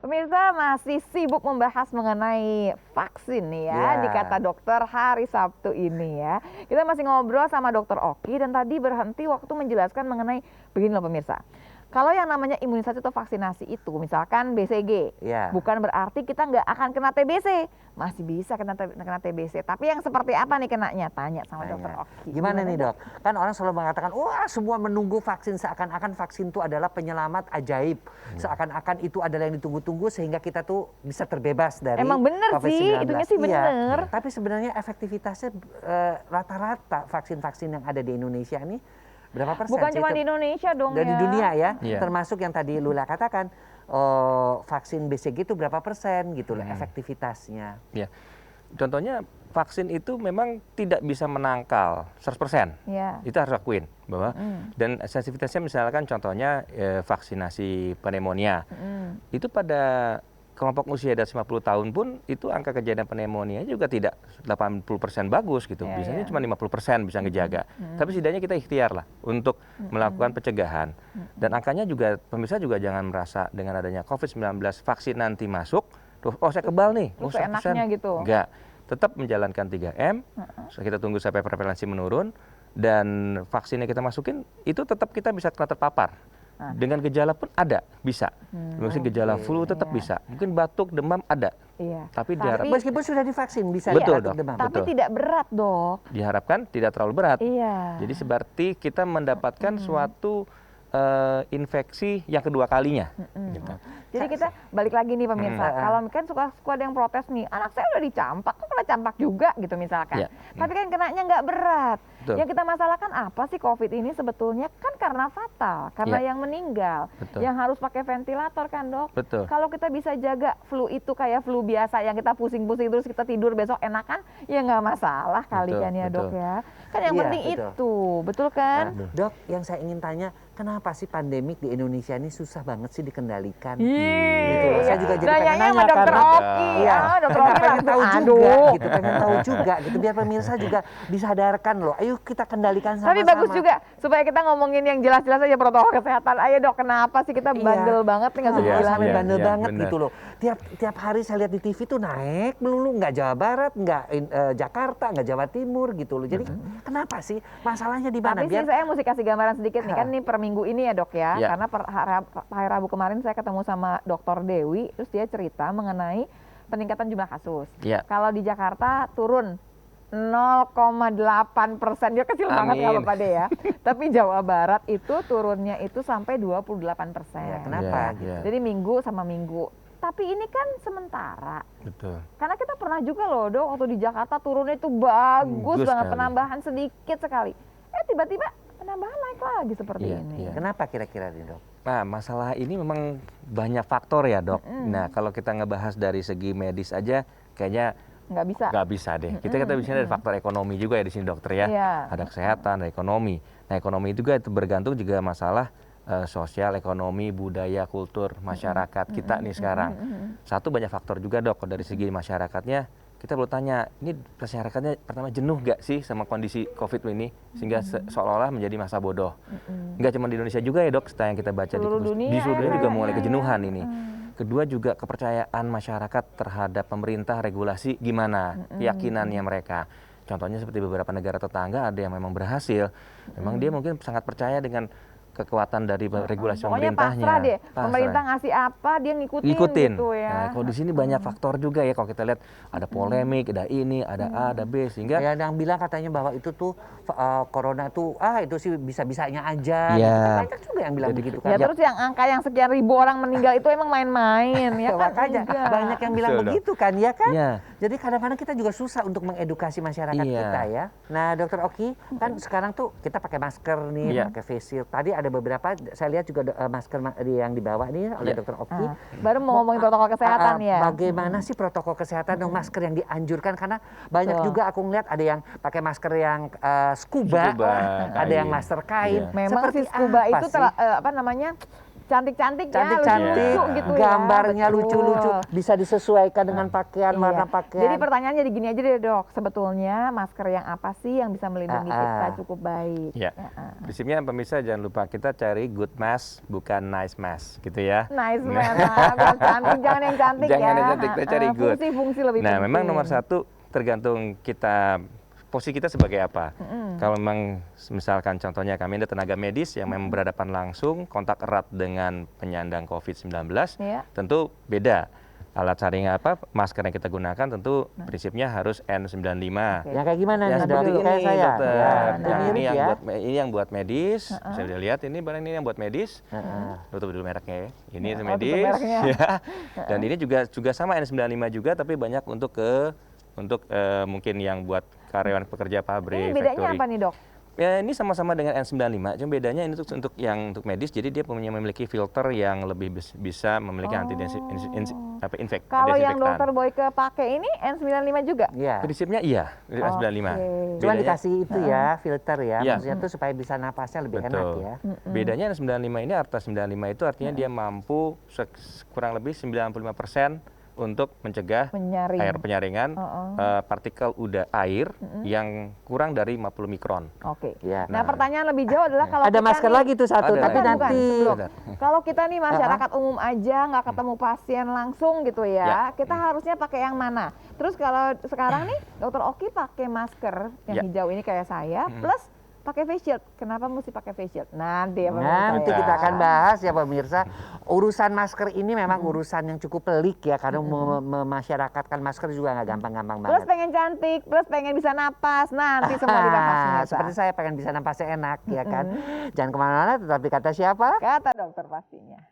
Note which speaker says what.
Speaker 1: Pemirsa masih sibuk membahas mengenai vaksin nih ya, di Kata Dokter hari Sabtu ini ya. Kita masih ngobrol sama Dokter Oki dan tadi berhenti waktu menjelaskan mengenai begini loh pemirsa. Kalau yang namanya imunisasi atau vaksinasi itu misalkan BCG, bukan berarti kita nggak akan kena TBC. Masih bisa kena TBC, tapi yang seperti apa nih kenanya? Tanya sama Dokter Oki.
Speaker 2: Gimana nih dok? Kan orang selalu mengatakan, wah semua menunggu vaksin, seakan-akan vaksin itu adalah penyelamat ajaib. Seakan-akan itu adalah yang ditunggu-tunggu sehingga kita tuh bisa terbebas dari
Speaker 1: Emang bener
Speaker 2: COVID-19.
Speaker 1: sih, itunya sih bener.
Speaker 2: Tapi sebenarnya efektivitasnya rata-rata vaksin-vaksin yang ada di Indonesia ini berapa persen?
Speaker 1: Bukan cuma di Indonesia dong
Speaker 2: dari
Speaker 1: ya.
Speaker 2: Di dunia ya, termasuk yang tadi Lula katakan, vaksin BCG itu berapa persen gitu loh efektivitasnya.
Speaker 3: Ya, contohnya vaksin itu memang tidak bisa menangkal 100%. Itu harus akuin bahwa dan sensitivitasnya misalkan contohnya vaksinasi pneumonia. Itu pada kelompok usia di atas 50 tahun pun itu angka kejadian pneumonia juga tidak 80% bagus gitu. Biasanya cuma 50% bisa ngejaga. Tapi setidaknya kita ikhtiar lah untuk melakukan pencegahan. Dan angkanya juga pemirsa juga jangan merasa dengan adanya COVID-19 vaksin nanti masuk, oh saya kebal nih,
Speaker 1: oh 100%. Enaknya gitu.
Speaker 3: Enggak, tetap menjalankan 3M, kita tunggu sampai prevalensi menurun, dan vaksin yang kita masukin itu tetap kita bisa kena terpapar. Dengan gejala pun ada, bisa. Mungkin gejala flu tetap bisa. Mungkin batuk, demam ada. Tapi diharapkan
Speaker 2: meskipun sudah divaksin bisa
Speaker 3: betul,
Speaker 2: batuk, demam.
Speaker 1: Tapi tidak berat dok.
Speaker 3: Diharapkan tidak terlalu berat. Jadi seperti kita mendapatkan suatu infeksi yang kedua kalinya. Gitu.
Speaker 1: Jadi kita balik lagi nih pemirsa, kalau kan suka ada yang protes nih, anak saya udah dicampak, kok kena campak juga gitu misalkan. Tapi kan kenanya nggak berat. Yang kita masalahkan apa sih COVID ini sebetulnya kan karena fatal, karena yang meninggal, yang harus pakai ventilator kan dok. Kalau kita bisa jaga flu itu kayak flu biasa yang kita pusing-pusing terus kita tidur besok enakan, ya nggak masalah kali kan ya dok ya. Kan yang penting itu, betul kan?
Speaker 2: Dok, yang saya ingin tanya, kenapa sih pandemik di Indonesia ini susah banget sih dikendalikan?
Speaker 1: Gitu.
Speaker 2: Saya juga jadi pengen nanya
Speaker 1: sama Dokter Oki. Dokter Oki
Speaker 2: pengen tahu juga gitu, pengen tahu juga gitu biar pemirsa juga disadarkan loh. Ayo kita kendalikan sama-sama.
Speaker 1: Tapi bagus juga supaya kita ngomongin yang jelas-jelas aja protokol kesehatan. Ayo dok, kenapa sih kita bandel banget nih nggak sebulan
Speaker 2: bandel banget gitu loh. Tiap hari saya lihat di TV tuh naik melulu, nggak Jawa Barat, nggak Jakarta, nggak Jawa Timur gitu loh. Jadi kenapa sih masalahnya di mana?
Speaker 1: Tapi sih saya mesti kasih gambaran sedikit nih kan nih per minggu ini ya dok ya. Karena hari Rabu kemarin saya ketemu sama Dokter Dewi, terus dia cerita mengenai peningkatan jumlah kasus. Kalau di Jakarta turun 0,8%, dia kecil banget ya Bapak deh ya. Tapi Jawa Barat itu turunnya itu sampai 28%.
Speaker 2: Kenapa?
Speaker 1: Jadi minggu sama minggu. Tapi ini kan sementara. Karena kita pernah juga loh dok, waktu di Jakarta turunnya itu bagus banget, penambahan sedikit sekali. Tiba-tiba penambahan naik lagi seperti ini.
Speaker 2: Kenapa kira-kira nih dok?
Speaker 3: Nah, masalah ini memang banyak faktor ya dok. Nah, kalau kita ngebahas dari segi medis aja, kayaknya nggak bisa deh. Kita bisa dari faktor ekonomi juga ya di sini dokter ya. Ada kesehatan, ada ekonomi. Nah, ekonomi juga itu bergantung juga masalah sosial, ekonomi, budaya, kultur masyarakat kita nih sekarang. Satu banyak faktor juga dok. Dari segi masyarakatnya, kita perlu tanya, ini masyarakatnya pertama jenuh gak sih sama kondisi COVID ini sehingga seolah-olah menjadi masa bodoh. Nggak cuma di Indonesia juga ya dok, setelah yang kita baca di seluruh dunia juga mulai kejenuhan ini. Kedua juga kepercayaan masyarakat terhadap pemerintah, regulasi gimana keyakinannya mereka. Contohnya seperti beberapa negara tetangga ada yang memang berhasil, memang dia mungkin sangat percaya dengan kekuatan dari regulasi pemerintahnya.
Speaker 1: Pasrah deh, pemerintah ngasih apa dia ngikutin. Gitu ya.
Speaker 3: Nah, kalau di sini banyak faktor juga ya, kalau kita lihat ada polemik, ada ini, ada A, ada B, sehingga
Speaker 2: ya, yang bilang katanya bahwa itu tuh corona tuh itu sih bisa-bisanya aja. Banyak juga yang bilang begitu kan.
Speaker 1: Terus yang angka yang sekian ribu orang meninggal itu emang main-main ya kan?
Speaker 2: Makanya banyak yang bilang begitu kan ya kan. Jadi kadang-kadang kita juga susah untuk mengedukasi masyarakat kita ya. Nah, Dokter Oki kan sekarang tuh kita pakai masker nih, pakai face shield. Tadi ada beberapa, saya lihat juga masker yang dibawa nih oleh Dokter Oki.
Speaker 1: Baru mau ngomongin protokol kesehatan ya.
Speaker 2: Bagaimana sih protokol kesehatan dan masker yang dianjurkan? Karena banyak juga aku ngeliat ada yang pakai masker yang scuba, ada yang masker kain.
Speaker 1: Memang si scuba itu cantik-cantik ya,
Speaker 2: cantik-cantik,
Speaker 1: lucu gitu
Speaker 2: gambarnya
Speaker 1: ya,
Speaker 2: lucu-lucu, bisa disesuaikan dengan pakaian, warna pakaian.
Speaker 1: Jadi pertanyaannya jadi gini aja deh dok, sebetulnya masker yang apa sih yang bisa melindungi kita cukup baik?
Speaker 3: Ya, prinsipnya pemirsa jangan lupa kita cari good mask, bukan nice mask gitu ya.
Speaker 1: Nice mask, biar cantik, jangan yang cantik ya.
Speaker 3: Jangan yang cantik, kita cari good.
Speaker 1: Fungsi-fungsi lebih penting.
Speaker 3: Nah, memang nomor satu tergantung kita, posisi kita sebagai apa. Kalau memang misalkan contohnya kami ada tenaga medis yang memang berhadapan langsung, kontak erat dengan penyandang COVID-19, tentu beda. Alat saringan masker yang kita gunakan tentu prinsipnya harus N95.
Speaker 2: Yang kayak gimana
Speaker 3: ya,
Speaker 2: nih
Speaker 3: seperti
Speaker 2: dok?
Speaker 3: ini,
Speaker 2: saya.
Speaker 3: Ini yang buat medis. Bisa dilihat ini barang ini yang buat medis. Tutup dulu mereknya ya. Ini medis. Ya. Dan ini juga sama N95 juga, tapi banyak untuk mungkin yang buat karyawan pekerja pabrik.
Speaker 1: Ini bedanya apa nih dok?
Speaker 3: Ya, ini sama-sama dengan N95, cuma bedanya ini untuk medis, jadi dia memiliki filter yang lebih bisa memiliki infeksi.
Speaker 1: Kalau yang dokter Boyke pakai ini N95 juga?
Speaker 2: Iya.
Speaker 3: Prinsipnya iya, N95.
Speaker 2: Cuma dikasih itu ya, filter ya, maksudnya tuh supaya bisa napasnya lebih enak ya.
Speaker 3: Bedanya N95 ini, artinya 95 itu artinya dia mampu kurang lebih 95% untuk mencegah air penyaringan partikel air yang kurang dari 50 mikron.
Speaker 1: Oke. Ya. Nah, pertanyaan lebih jauh adalah kalau
Speaker 2: ada masker lagi tuh satu, tapi nanti
Speaker 1: kalau kita nih masyarakat umum aja nggak ketemu pasien langsung gitu ya, kita harusnya pakai yang mana? Terus kalau sekarang nih Dokter Oki pakai masker yang hijau ini kayak saya, plus pakai face shield. Kenapa mesti pakai face shield? Nanti
Speaker 2: kita akan bahas ya pemirsa. Urusan masker ini memang urusan yang cukup pelik ya, karena memasyarakatkan masker juga nggak gampang-gampang banget.
Speaker 1: Plus pengen cantik, plus pengen bisa napas. Nanti semua dibahas.
Speaker 2: Seperti saya pengen bisa napasnya enak ya kan. Jangan kemana-mana, tetapi kata siapa?
Speaker 1: Kata dokter pastinya.